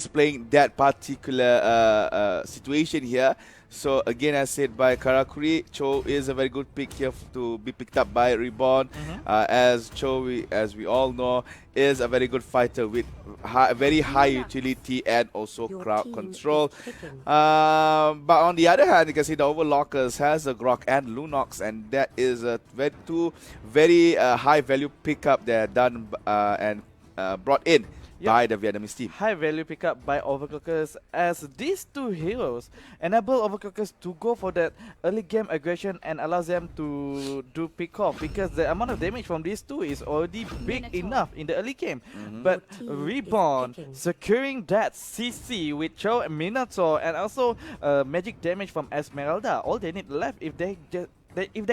playing that particular situation here. So again, as said by Karakuri, Cho is a very good pick here to be picked up by Reborn. As Cho, as we all know, is a very good fighter with very high utility and also crowd control. But on the other hand, you can see the Overclockers has a Grok and Lunox, and that is a two very high value pickup that are done and brought in by the Vietnamese team. High value pickup by Overclockers, as these two heroes enable Overclockers to go for that early game aggression and allows them to do pick off, because the amount of damage from these two is already big enough in the early game. But Reborn securing that CC with Cho and Minotaur, and also magic damage from Esmeralda. All they need left, if they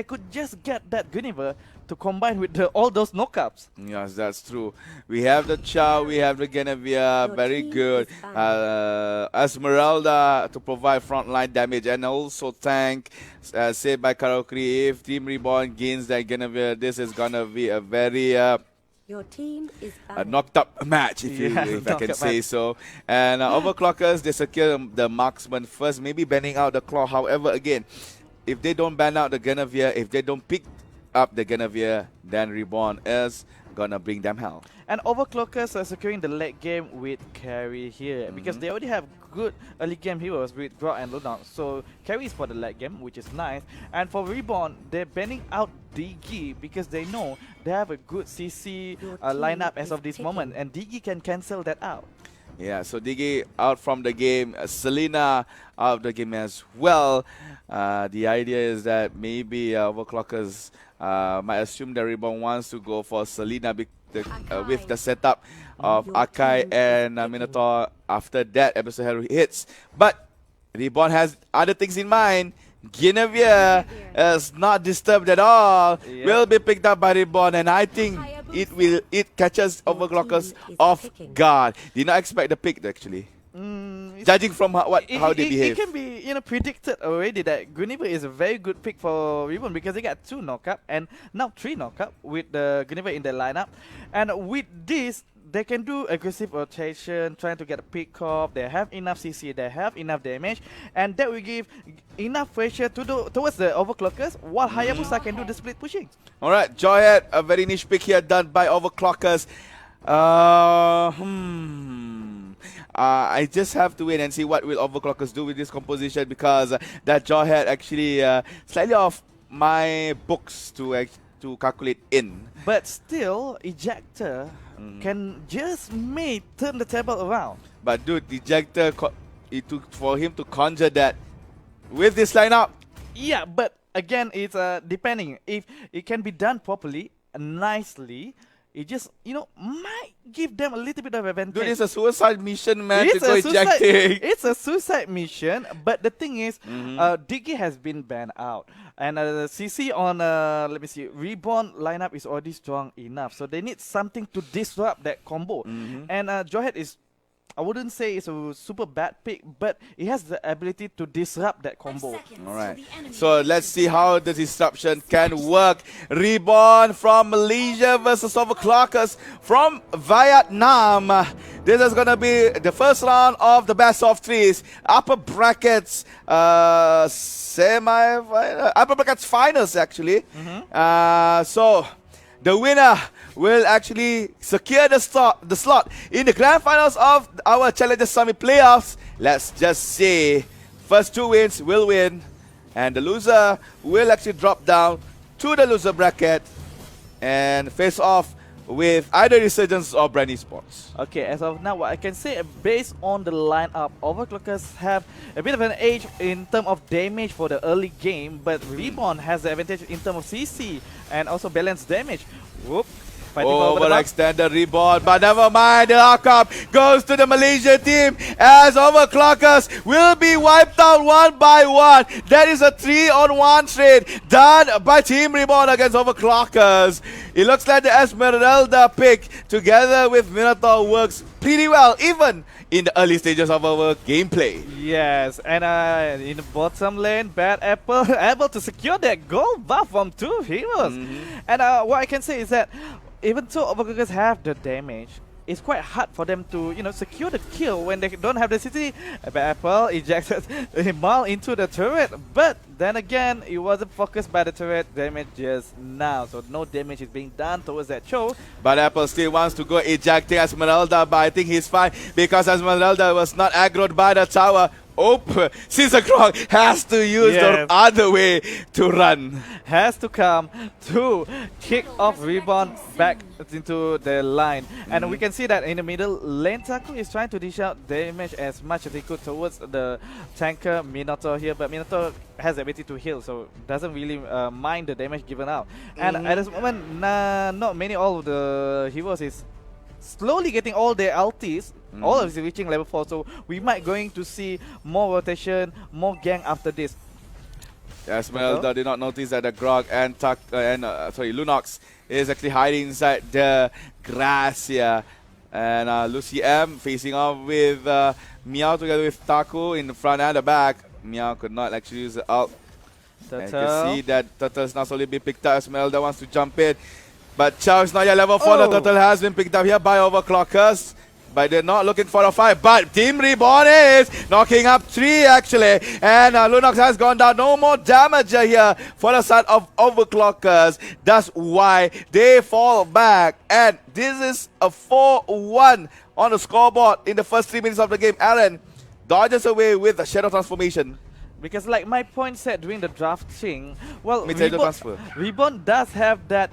could just get that Guinevere to combine with all those knockups. Yes, that's true. We have the Chow, we have the Guinevere, very good. Esmeralda to provide frontline damage and also tank. Said by Karakuri, if Team Reborn gains that Guinevere, this is gonna be a very your team is a knocked up match, if I can say so. And Overclockers, they secure the marksman first, maybe banning out the claw. However, again, if they don't ban out the Guinevere, if they don't pick up the Guinevere, then Reborn is gonna bring them hell. And Overclockers are securing the late game with carry here, because they already have good early game heroes with Grok and Lunox. So carry is for the late game, which is nice. And for Reborn, they're banning out Digi because they know they have a good CC lineup as of this moment, and Digi can cancel that out. Yeah, so Digi out from the game, Selena out of the game as well. The idea is that maybe Overclockers might assume that Reborn wants to go for Selena with the setup of Akai and Minotaur after that episode hero hits. But Reborn has other things in mind. Guinevere is not disturbed at all. Will be picked up by Reborn, and I think it catches Overclockers off guard. Did not expect the pick actually. Judging from how they behave. It can be predicted already that Guinevere is a very good pick for Reborn, because they got 2 knockup and now 3 knockup with the Guinevere in their lineup. And with this, they can do aggressive rotation, trying to get a pick off. They have enough CC, they have enough damage, and that will give enough pressure towards the Overclockers, while Hayabusa can do the split pushing. Alright, Joyhead, a very niche pick here done by Overclockers. I just have to wait and see what will Overclockers do with this composition, because that Jawhead actually slightly off my books to calculate in. But still, Ejector can just turn the table around. But dude, Ejector, it took for him to conjure that with this lineup. Yeah, but again, it's depending. If it can be done properly, nicely, it just, might give them a little bit of advantage. Dude, it's a suicide mission, man, to go ejecting. It's a suicide mission, but the thing is, Digi has been banned out. And CC on, let me see, Reborn lineup is already strong enough. So they need something to disrupt that combo. And Joyhead is, I wouldn't say it's a super bad pick, but it has the ability to disrupt that combo. Alright, so let's see how the disruption can work. Reborn from Malaysia versus Overclockers from Vietnam. This is going to be the first round of the best of threes. Upper brackets, upper brackets finals actually. So the winner will actually secure the slot in the grand finals of our Challenger Summit playoffs. Let's just say first 2 wins will win, and the loser will actually drop down to the loser bracket and face off with either Resurgence or Brand Esports. Okay, as of now, what I can say, based on the lineup, Overclockers have a bit of an edge in terms of damage for the early game, but Reborn has the advantage in terms of CC and also balance damage. Whoop. Overextended Reborn, but never mind, the outcome goes to the Malaysia team as Overclockers will be wiped out 1 by 1. That is a 3-on-1 trade done by Team Reborn against Overclockers. It looks like the Esmeralda pick together with Minotaur works pretty well, even in the early stages of our gameplay. Yes, and in the bottom lane, Bad Apple able to secure that gold buff from 2 heroes. And what I can say is that even though Overclockers have the damage, it's quite hard for them to, secure the kill when they don't have the city. But Apple ejected Mal into the turret, but then again, it wasn't focused by the turret damage just now, so no damage is being done towards that Cho. But Apple still wants to go ejecting Esmeralda, but I think he's fine because Esmeralda was not aggroed by the tower. Caesar Krog has to use the other way to run. Has to come to kick off REBORN back into the line. And we can see that in the middle lane, Taku is trying to dish out damage as much as he could towards the tanker Minotaur here, but Minotaur has the ability to heal, so doesn't really mind the damage given out. And at this moment, not many all of the heroes is slowly getting all their ultis. All of it reaching level 4, so we might going to see more rotation, more gang after this. Esmeralda did not notice that the Grog and Lunox is actually hiding inside the grass here. And Lucy M facing off with Meow together with Taku in the front and the back. Meow could not actually use the ult. And you can see that Turtle's now slowly being picked up. Esmeralda wants to jump in, but Chow is not yet level 4. The Turtle has been picked up here by Overclockers. But they're not looking for a fight. But Team Reborn is knocking up 3 actually. And Lunox has gone down. No more damage here for the side of Overclockers. That's why they fall back. And this is a 4-1 on the scoreboard in the first 3 minutes of the game. Aaron dodges away with a Shadow Transformation. Because like my point said during the drafting, well, transfer. REBORN does have that,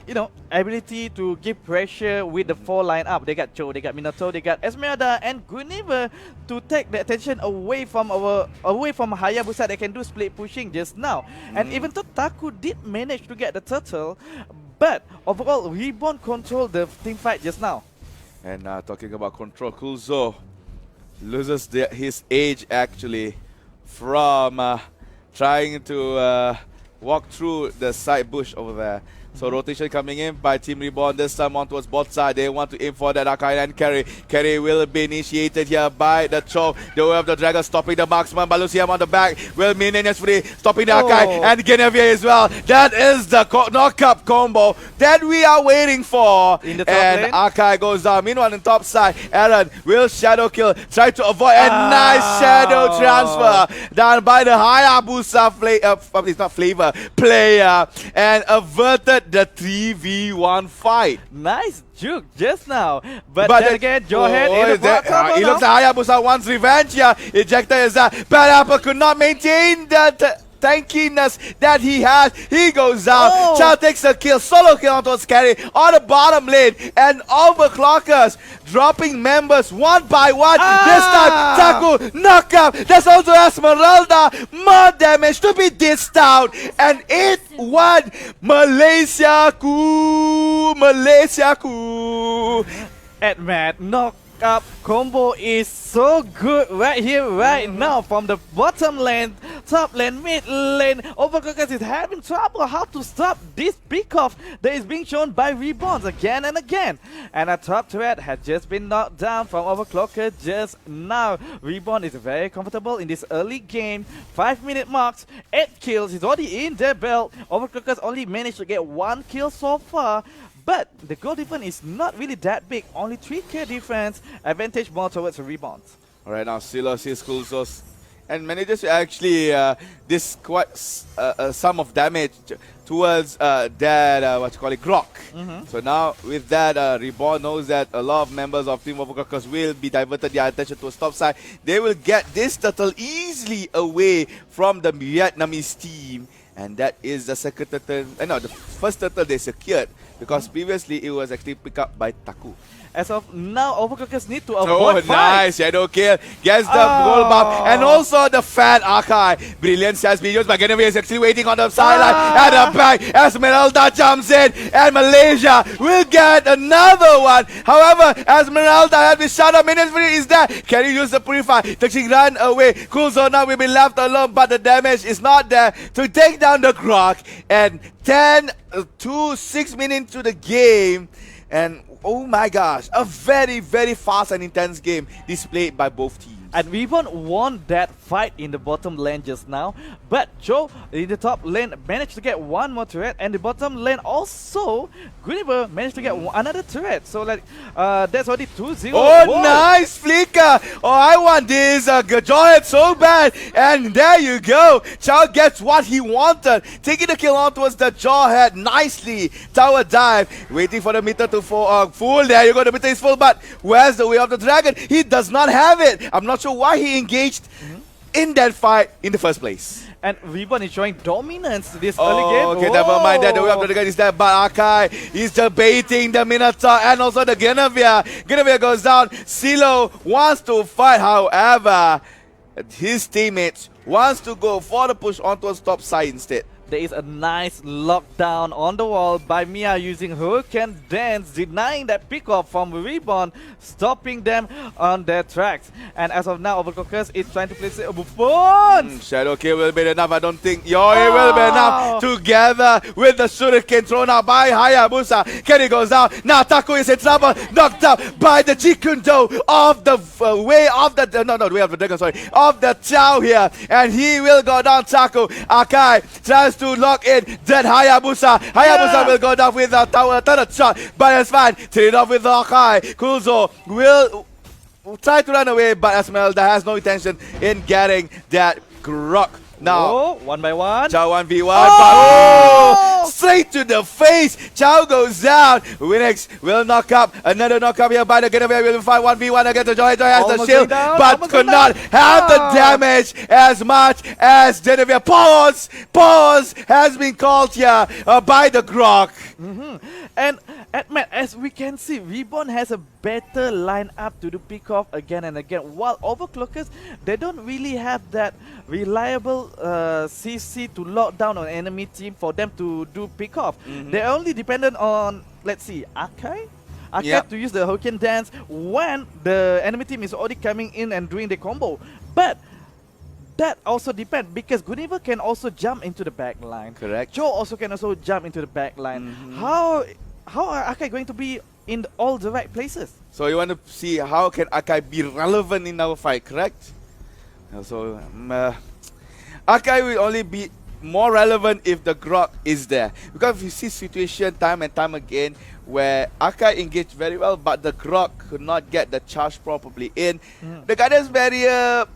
ability to give pressure with the 4 lineup. They got Cho, they got Minato, they got Esmeralda and Guinevere to take the attention away from Hayabusa. They can do split pushing just now. And even though Taku did manage to get the turtle, but overall REBORN controlled the team fight just now. And talking about control, Kulzo loses his edge actually from trying to walk through the side bush over there. So rotation coming in by Team Reborn, this time on towards both sides. They want to aim for that Akai and carry. Carry will be initiated here by the Cho. They will have the Dragon stopping the marksman. Balusiam on the back. Will Minions free, stopping the Akai and Guinevere as well. That is the knock-up combo that we are waiting for. In the top and lane. Akai goes down. Meanwhile, on the top side, Aaron will shadow kill. Try to avoid a nice shadow transfer done by the Hayabusa player and averted the 3v1 fight. Nice juke just now. But then again, Johan in the he looks like Hayabusa wants revenge here. Ejector is that. Bad Apple could not maintain the tankiness that he has. He goes down. Chow takes a kill. Solo kill onto Scary on the bottom lane. And Overclockers dropping members one by one. This time, Taku knock up. There's also Esmeralda. More damage to be dished out. And 8-1 Malaysia Ku. Malaysia Ku. Edmad knock up combo is so good right here, right now from the bottom lane, top lane, mid lane. Overclockers is having trouble how to stop this pickoff that is being shown by REBORN again and again. And a top turret had just been knocked down from Overclocker just now. REBORN is very comfortable in this early game. 5-minute marks, 8 kills. He's already in their belt. Overclockers only managed to get 1 kill so far. But the goal difference is not really that big. Only 3k difference. Advantage more towards REBORN. Alright, now Silos is Kulzos and manages to actually this quite sum of damage towards that Grok. So now with that, REBORN knows that a lot of members of Team Overclockers will be diverted their attention to a stop sign. They will get this turtle easily away from the Vietnamese team. And that is the second turtle, the first turtle they secured, because previously it was actually picked up by Taku. As of now, Overclockers need to avoid nice shadow kill, gets the goal bump, and also the fan Akai. Brilliant has been used by Guinevere, is actually waiting on the sideline, at the back, Esmeralda jumps in, and Malaysia will get another one. However, Esmeralda has been shut up, Minions is there, can he use the Purify, touching run away, Cool Zone now will be left alone, but the damage is not there to take down the Grok, and 10 to 6 minutes into the game, and oh my gosh, a very, very fast and intense game displayed by both teams. And Reborn won that fight in the bottom lane just now. But Joe in the top lane managed to get one more turret, and the bottom lane also Gulliver managed to get another turret. So like that's already 2-0. Oh, Whoa. nice flicker. Oh, I want this Jawhead so bad. And there you go. Chow gets what he wanted. Taking the kill on towards the Jawhead nicely. Tower dive. Waiting for the meter to full. There you go. The meter is full. But where's the way of the dragon? He does not have it. I'm not sure why he engaged in that fight in the first place. And Reborn is showing dominance this early game. Okay, never mind that. The way of the dragon is there. But Akai is debating the Minotaur and also the Guinevere. Guinevere goes down. Silo wants to fight, however, his teammates wants to go for the push onto a top side instead. There is a nice lockdown on the wall by Mia using Hurricane Dance, denying that pick-off from Reborn, stopping them on their tracks. And as of now, Overclockers is trying to place it Buffon! Shadow kill will be enough, I don't think. It will be enough. Together with the Shuriken thrown out by Hayabusa. Kenny goes down. Now Taku is in trouble. Knocked out by the Jikundo of the way of the... No, way of the dragon, sorry. Of the Chow here. And he will go down, Taku. Akai tries to lock in that Hayabusa. Hayabusa will go down with a tower turret shot, but it's fine. Turn it off with the Akai. Kulzo will try to run away, but Esmeralda has no intention in getting that Grok. Now, one by one. Chow 1v1, but straight to the face. Chow goes down. Winix will knock up. Another knock up here by the Guinevere. Will fight 1v1 against the Joy. Joy has the shield, but could not have the damage as much as Guinevere. Pause has been called here by the Grok. And Matt, as we can see, Reborn has a better lineup to do pick off again and again. While Overclockers, they don't really have that reliable CC to lock down on enemy team for them to do pick off. They're only dependent on, let's see, Akai to use the Hurricane Dance when the enemy team is already coming in and doing the combo. But that also depends because Guniva can also jump into the back line. Correct. Joe also can also jump into the back line. How are Akai going to be in all the right places? So you want to see how can Akai be relevant in our fight, correct? So Akai will only be more relevant if the Grok is there. Because you see situation time and time again where Akai engaged very well, but the Grok could not get the charge properly in. The guidance barrier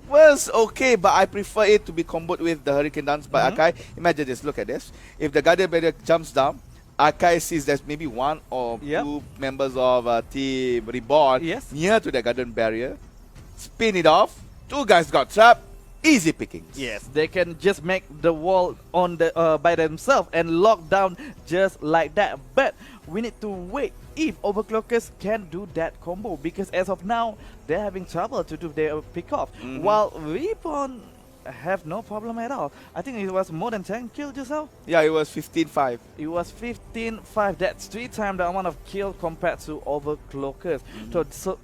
was okay, but I prefer it to be comboed with the Hurricane Dance by Akai. Imagine this, look at this. If the guardian barrier jumps down, Akai sees there's maybe one or two members of Team Reborn near to the guardian barrier. Spin it off. Two guys got trapped. Easy pickings. Yes, they can just make the wall on the by themselves and lock down just like that. But we need to wait if Overclockers can do that combo because as of now they're having trouble to do their pick off. While Reborn have no problem at all. I think it was more than 10 kills just now. Yeah, it was 15-5. It was 15-5. That's 3 times the amount of kill compared to Overclockers. So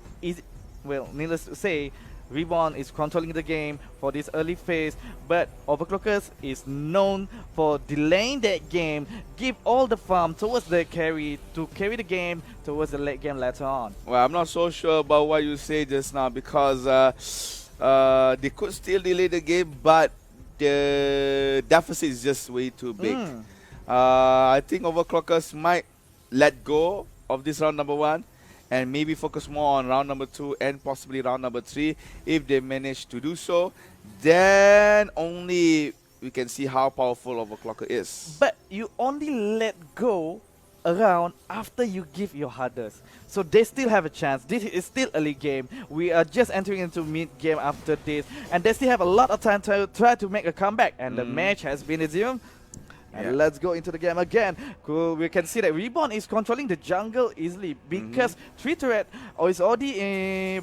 well, needless to say, Reborn is controlling the game for this early phase, but Overclockers is known for delaying that game, give all the farm towards the carry to carry the game towards the late game later on. Well, I'm not so sure about what you say just now because they could still delay the game, but the deficit is just way too big. I think Overclockers might let go of this round number 1 and maybe focus more on round number 2 and possibly round number 3. If they manage to do so, then only we can see how powerful Overclocker is. But you only let go around after you give your hardest. So they still have a chance. This is still early game. We are just entering into mid game after this. And they still have a lot of time to try to make a comeback. And the match has been resumed. And let's go into the game again. Cool. We can see that Reborn is controlling the jungle easily because 3 turret is already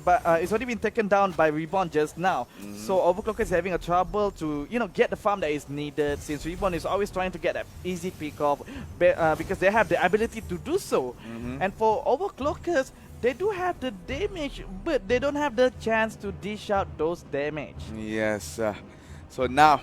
been taken down by Reborn just now. So Overclocker is having a trouble to get the farm that is needed since Reborn is always trying to get that easy pick off because they have the ability to do so. And for Overclockers, they do have the damage, but they don't have the chance to dish out those damage. Yes. So now,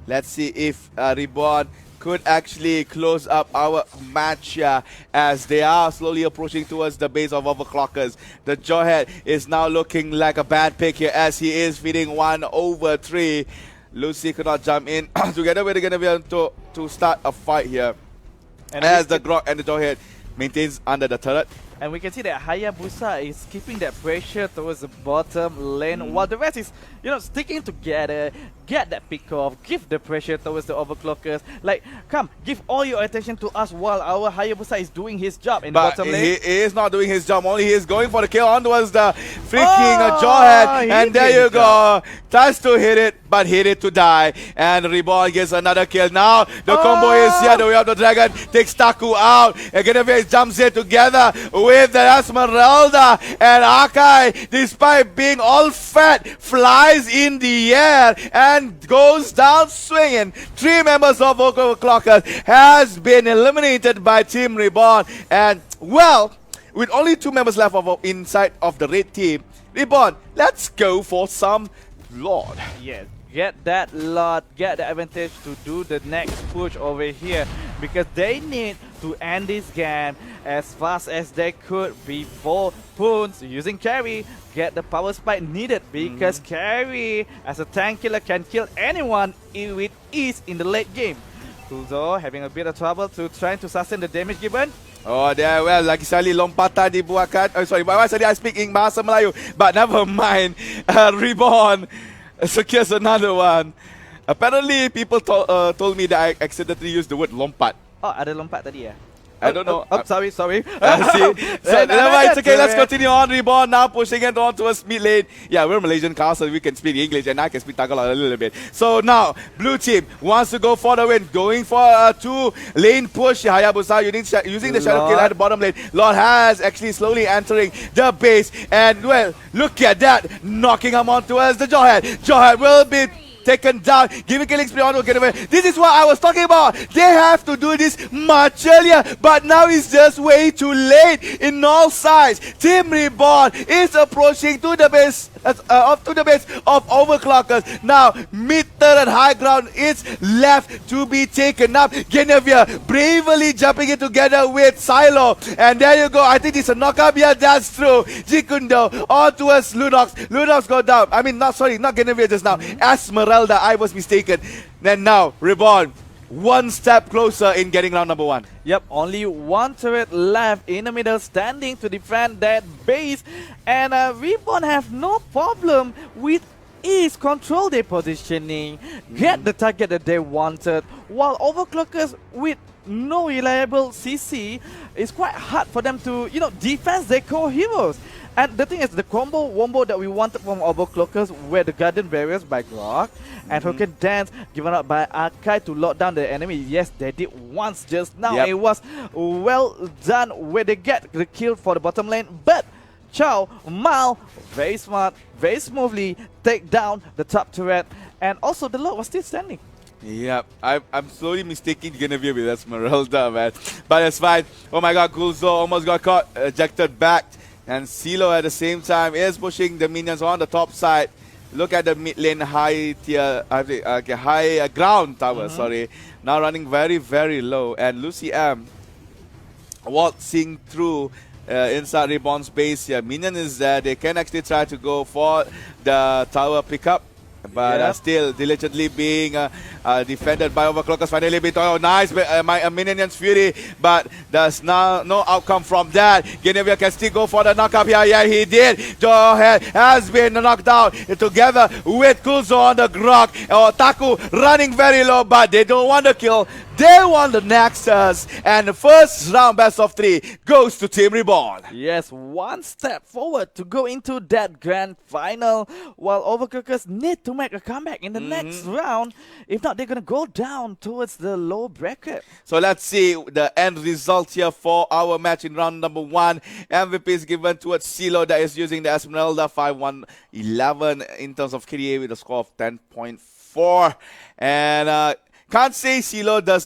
Let's see if Reborn could actually close up our match here as they are slowly approaching towards the base of Overclockers. The Jawhead is now looking like a bad pick here as he is feeding 1/3. Lucy could not jump in. Together we're going to be able to start a fight here And as the Grok and the Jawhead maintains under the turret. And we can see that Hayabusa is keeping that pressure towards the bottom lane, while the rest is, sticking together, get that pick off, give the pressure towards the Overclockers. Like, come, give all your attention to us while our Hayabusa is doing his job in the bottom lane. He is not doing his job, only he is going for the kill on towards the freaking Jawhead. And there you go. Tries to hit it, but hit it to die. And Reborn gets another kill. Now the combo is here. The way of the dragon takes Taku out. And Genevieve jumps in together with the Esmeralda. And Akai, despite being all fat, flies in the air and goes down swinging. 3 members of Overclockers has been eliminated by Team Reborn. And well, with only 2 members left inside of the red team, Reborn, let's go for some Lord. Yeah, get that Lord, get the advantage to do the next push over here, because they need to end this game as fast as they could before Poons using Carry get the power spike needed, because Carry as a tank killer can kill anyone with ease in the late game. Kulzo having a bit of trouble to trying to sustain the damage given. Oh, there, well, lagi sekali lompatan dibuatkan. Oh, sorry, why I speak in Bahasa Melayu? But never mind. Reborn secures another one. Apparently, people told me that I accidentally used the word lompat. Oh, ada lompat tadi ya? I don't know. Oh, sorry. See? So, never mind, it's okay, let's continue on. Reborn now pushing it on towards mid lane. Yeah, we're Malaysian cast, so we can speak English and I can speak Tagalog a little bit. So now, blue team wants to go for the win, going for a 2-lane push. Hayabusa using the shadow kill at the bottom lane. Lord has actually slowly entering the base. And well, look at that, knocking him on towards the Jawhead. Jawhead will be taken down, giving killing spree on to get away. This is what I was talking about. They have to do this much earlier, but now it's just way too late in all sides. Team Reborn is approaching to the base of Overclockers. Now mid turret high ground is left to be taken up. Genevieve bravely jumping in together with Silo, and there you go. I think it's a knockup. Yeah, that's true. Jikundo on towards Lunox. Lunox go down. I mean, not Genevieve just now. Esmeralda, I was mistaken. Then now Reborn one step closer in getting round number 1. Yep, only 1 turret left in the middle standing to defend that base, and Reborn have no problem with ease control their positioning, get the target that they wanted, while Overclockers with no reliable CC, it's quite hard for them to defend their core heroes. And the thing is, the wombo that we wanted from Overclockers were the Garden Barriers by Grok and Hoken Dance given up by Akai to lock down the enemy. Yes, they did once just now. Yep. It was well done where they get the kill for the bottom lane. But Chow, Mal, very smart, very smoothly take down the top turret. And also the Lord was still standing. Yep, I'm slowly mistaking Genevieve with Esmeralda, man. But it's fine. Oh my god, Gulzo almost got caught, ejected back. And Silo at the same time is pushing the minions on the top side. Look at the mid lane high tier, high ground tower, sorry. Now running very, very low. And Lucy M waltzing through inside Reborn's base here. Minion is there. They can actually try to go for the tower pickup. But still diligently being defended by Overclockers. Finally beat nice Minion's Fury, but there's now no outcome from that. Genevieve can still go for the knockup here. Yeah, he did. Jawhead has been knocked down together with Kulzo on the Grok. Taku running very low, but they don't want the kill. They want the Nexus, and the first round best of 3 goes to Team Reborn. Yes, 1 step forward to go into that grand final, while Overclockers need to make a comeback in the next round. If not, they're going to go down towards the low bracket. So let's see the end result here for our match in round number 1. MVP is given towards Silo that is using the Esmeralda 5-1-11 in terms of KDA with a score of 10.4. And can't say Silo does